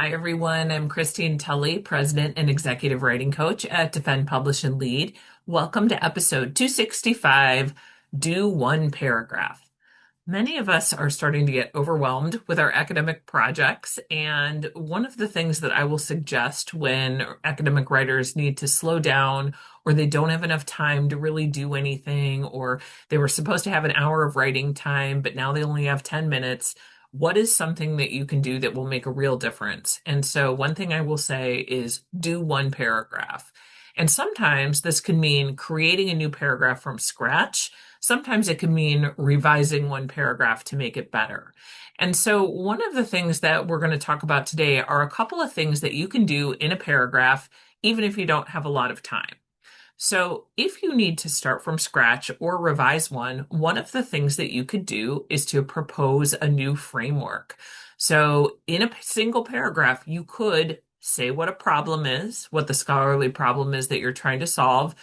Hi, everyone. I'm Christine Tulley, President and Executive Writing Coach at Defend, Publish, and Lead. Welcome to episode 265, Do One Paragraph. Many of us are starting to get overwhelmed with our academic projects, and one of the things that I will suggest when academic writers need to slow down or they don't have enough time to really do anything, or they were supposed to have an hour of writing time, but now they only have 10 minutes. What is something that you can do that will make a real difference? And so, one thing I will say is do one paragraph. And sometimes this can mean creating a new paragraph from scratch. Sometimes it can mean revising one paragraph to make it better. And so, one of the things that we're going to talk about today are a couple of things that you can do in a paragraph, even if you don't have a lot of time. So, if you need to start from scratch or revise one of the things that you could do is to propose a new framework. So, in a single paragraph, you could say what a problem is, what the scholarly problem is that you're trying to solve,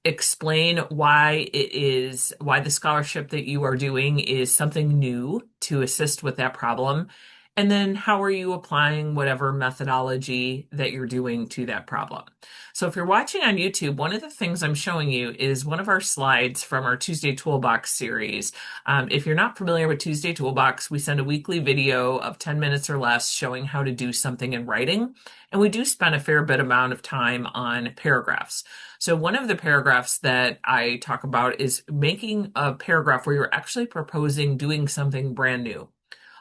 explain why the scholarship that you are doing is something new to assist with that problem, and then how are you applying whatever methodology that you're doing to that problem. So if you're watching on YouTube, one of the things I'm showing you is one of our slides from our Tuesday Toolbox series. If you're not familiar with Tuesday Toolbox, we send a weekly video of 10 minutes or less showing how to do something in writing. And we do spend a fair bit amount of time on paragraphs. So one of the paragraphs that I talk about is making a paragraph where you're actually proposing doing something brand new.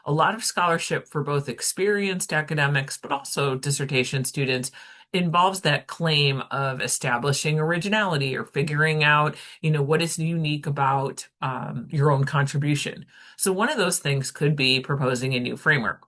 A lot of scholarship for both experienced academics, but also dissertation students involves that claim of establishing originality or figuring out, what is unique about your own contribution. So one of those things could be proposing a new framework.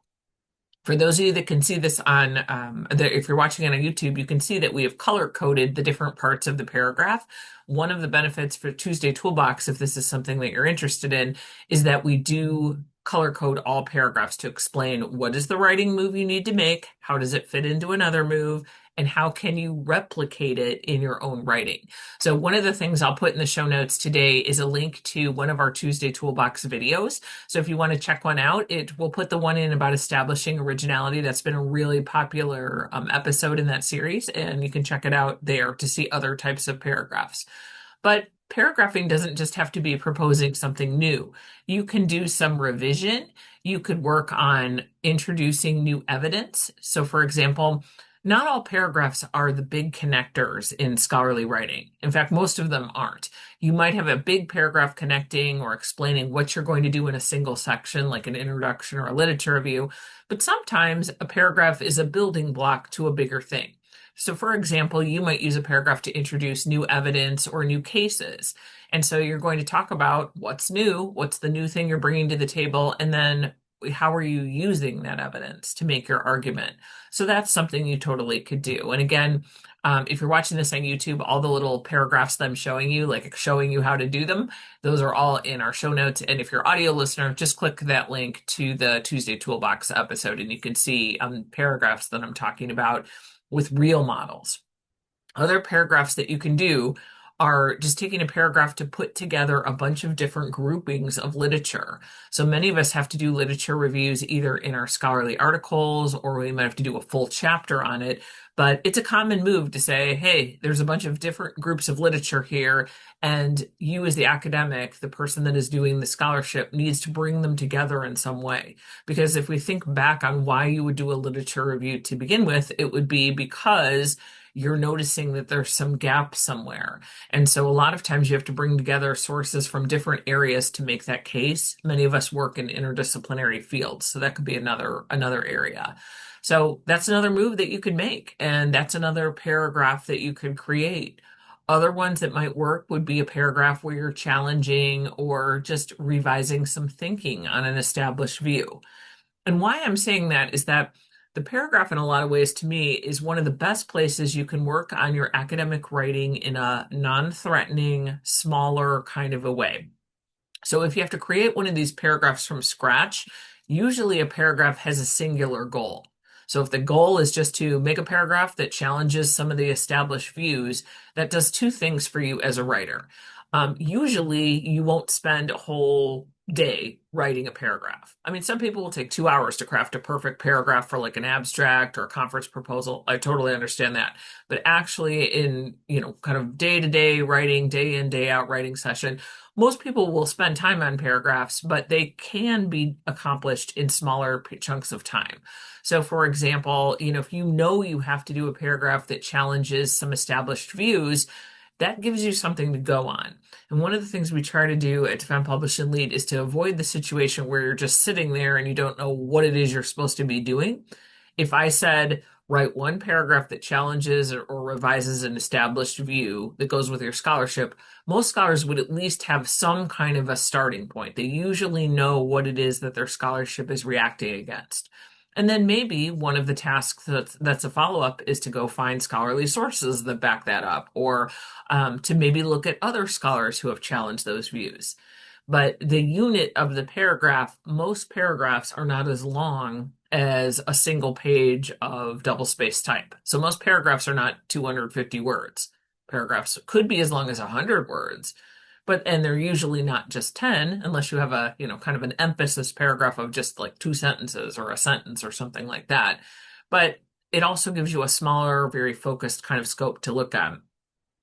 For those of you that can see this if you're watching it on YouTube, you can see that we have color coded the different parts of the paragraph. One of the benefits for Tuesday Toolbox, if this is something that you're interested in, is that we do color code all paragraphs to explain what is the writing move you need to make, how does it fit into another move, and how can you replicate it in your own writing. So one of the things I'll put in the show notes today is a link to one of our Tuesday Toolbox videos. So if you want to check one out, we'll put the one in about establishing originality. That's been a really popular episode in that series, and you can check it out there to see other types of paragraphs. But paragraphing doesn't just have to be proposing something new. You can do some revision. You could work on introducing new evidence. So for example, not all paragraphs are the big connectors in scholarly writing. In fact, most of them aren't. You might have a big paragraph connecting or explaining what you're going to do in a single section, like an introduction or a literature review, but sometimes a paragraph is a building block to a bigger thing. So, for example, you might use a paragraph to introduce new evidence or new cases. And so you're going to talk about what's new, what's the new thing you're bringing to the table, and then how are you using that evidence to make your argument? So that's something you totally could do. And again, if you're watching this on YouTube, all the little paragraphs that I'm showing you, like showing you how to do them, those are all in our show notes. And if you're an audio listener, just click that link to the Tuesday Toolbox episode, and you can see paragraphs that I'm talking about with real models. Other paragraphs that you can do are just taking a paragraph to put together a bunch of different groupings of literature. So many of us have to do literature reviews either in our scholarly articles or we might have to do a full chapter on it. But it's a common move to say, hey, there's a bunch of different groups of literature here, and you as the academic, the person that is doing the scholarship, needs to bring them together in some way. Because if we think back on why you would do a literature review to begin with, it would be because you're noticing that there's some gap somewhere. And so a lot of times you have to bring together sources from different areas to make that case. Many of us work in interdisciplinary fields, so that could be another area. So that's another move that you could make, and that's another paragraph that you could create. Other ones that might work would be a paragraph where you're challenging or just revising some thinking on an established view. And why I'm saying that is that the paragraph, in a lot of ways, to me, is one of the best places you can work on your academic writing in a non-threatening, smaller kind of a way. So if you have to create one of these paragraphs from scratch, usually a paragraph has a singular goal. So if the goal is just to make a paragraph that challenges some of the established views, that does two things for you as a writer. Usually you won't spend a whole day writing a paragraph. I mean, some people will take 2 hours to craft a perfect paragraph for like an abstract or a conference proposal. I totally understand that. But actually in, kind of day-to-day writing, day in, day out writing session, most people will spend time on paragraphs, but they can be accomplished in smaller chunks of time. So for example, if you have to do a paragraph that challenges some established views, that gives you something to go on. And one of the things we try to do at Defend Publish and Lead is to avoid the situation where you're just sitting there and you don't know what it is you're supposed to be doing. If I said, write one paragraph that challenges or revises an established view that goes with your scholarship, most scholars would at least have some kind of a starting point. They usually know what it is that their scholarship is reacting against. And then maybe one of the tasks that's a follow-up is to go find scholarly sources that back that up, or to maybe look at other scholars who have challenged those views. But the unit of the paragraph, most paragraphs are not as long as a single page of double-spaced type. So most paragraphs are not 250 words. Paragraphs could be as long as 100 words, and they're usually not just 10 unless you have a, kind of an emphasis paragraph of just like 2 sentences or a sentence or something like that. But it also gives you a smaller, very focused kind of scope to look at.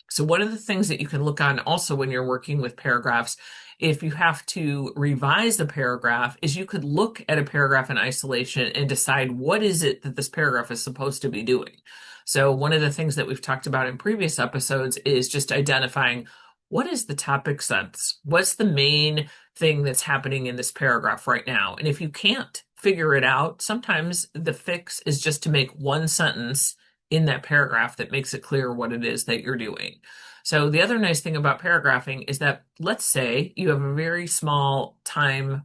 So one of the things that you can look on also when you're working with paragraphs, if you have to revise the paragraph, is you could look at a paragraph in isolation and decide what is it that this paragraph is supposed to be doing. So one of the things that we've talked about in previous episodes is just identifying what is the topic sense? What's the main thing that's happening in this paragraph right now? And if you can't figure it out, sometimes the fix is just to make one sentence in that paragraph that makes it clear what it is that you're doing. So the other nice thing about paragraphing is that, let's say you have a very small time,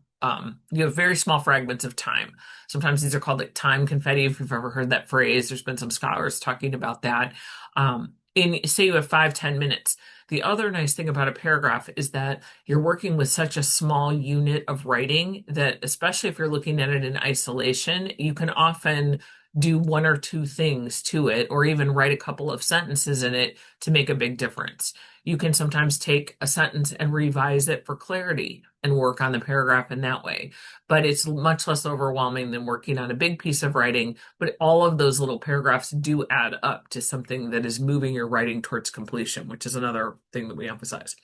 you have very small fragments of time. Sometimes these are called like time confetti, if you've ever heard that phrase. There's been some scholars talking about that. Say you have 5-10 minutes. The other nice thing about a paragraph is that you're working with such a small unit of writing that, especially if you're looking at it in isolation, you can often do one or two things to it, or even write a couple of sentences in it to make a big difference. You can sometimes take a sentence and revise it for clarity and work on the paragraph in that way. But it's much less overwhelming than working on a big piece of writing. But all of those little paragraphs do add up to something that is moving your writing towards completion, which is another thing that we emphasize.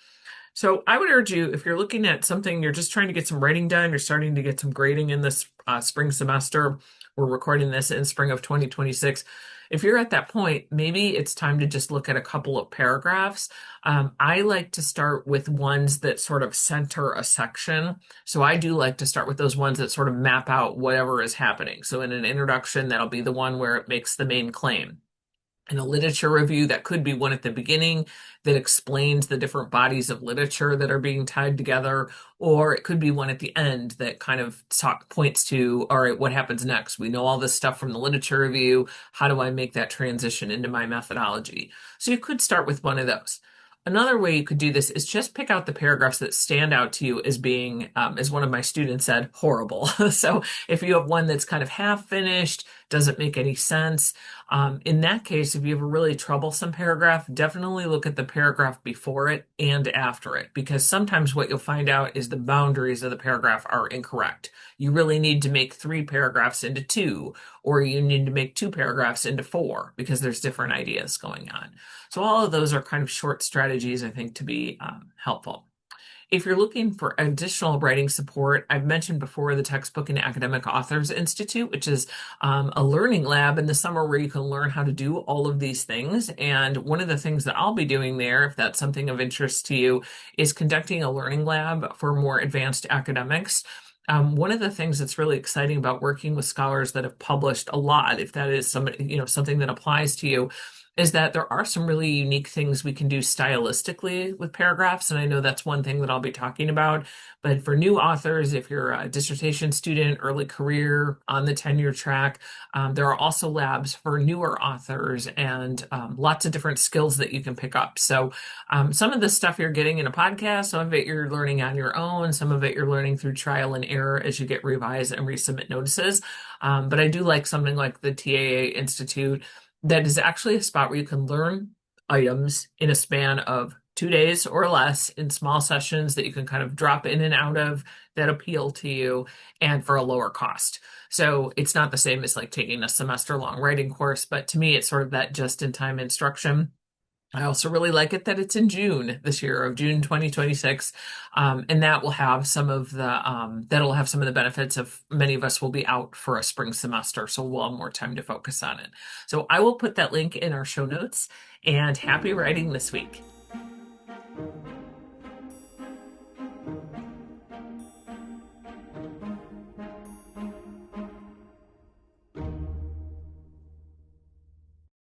So I would urge you, if you're looking at something, you're just trying to get some writing done, you're starting to get some grading in this spring semester. We're recording this in spring of 2026. If you're at that point, maybe it's time to just look at a couple of paragraphs. I like to start with ones that sort of center a section. So I do like to start with those ones that sort of map out whatever is happening. So in an introduction, that'll be the one where it makes the main claim. In a literature review, that could be one at the beginning that explains the different bodies of literature that are being tied together, or it could be one at the end that kind of points to, all right, what happens next? We know all this stuff from the literature review. How do I make that transition into my methodology? So you could start with one of those. Another way you could do this is just pick out the paragraphs that stand out to you as being, as one of my students said, horrible. So if you have one that's kind of half finished, doesn't make any sense, in that case, if you have a really troublesome paragraph, definitely look at the paragraph before it and after it, because sometimes what you'll find out is the boundaries of the paragraph are incorrect. You really need to make 3 paragraphs into 2, or you need to make 2 paragraphs into 4, because there's different ideas going on. So all of those are kind of short strategies, I think, to be helpful. If you're looking for additional writing support, I've mentioned before the Textbook and Academic Authors Institute, which is a learning lab in the summer where you can learn how to do all of these things. And one of the things that I'll be doing there, if that's something of interest to you, is conducting a learning lab for more advanced academics. One of the things that's really exciting about working with scholars that have published a lot, if that is something that applies to you, is that there are some really unique things we can do stylistically with paragraphs. And I know that's one thing that I'll be talking about. But for new authors, if you're a dissertation student, early career, on the tenure track, there are also labs for newer authors and lots of different skills that you can pick up. So some of the stuff you're getting in a podcast, some of it you're learning on your own, some of it you're learning through trial and error as you get revised and resubmit notices. But I do like something like the TAA Institute that is actually a spot where you can learn items in a span of 2 days or less in small sessions that you can kind of drop in and out of that appeal to you and for a lower cost. So it's not the same as like taking a semester long writing course, but to me, it's sort of that just in time instruction. I also really like it that it's in June this year of June 2026. And that will have some of that'll have some of the benefits of many of us will be out for a spring semester. So we'll have more time to focus on it. So I will put that link in our show notes and happy writing this week.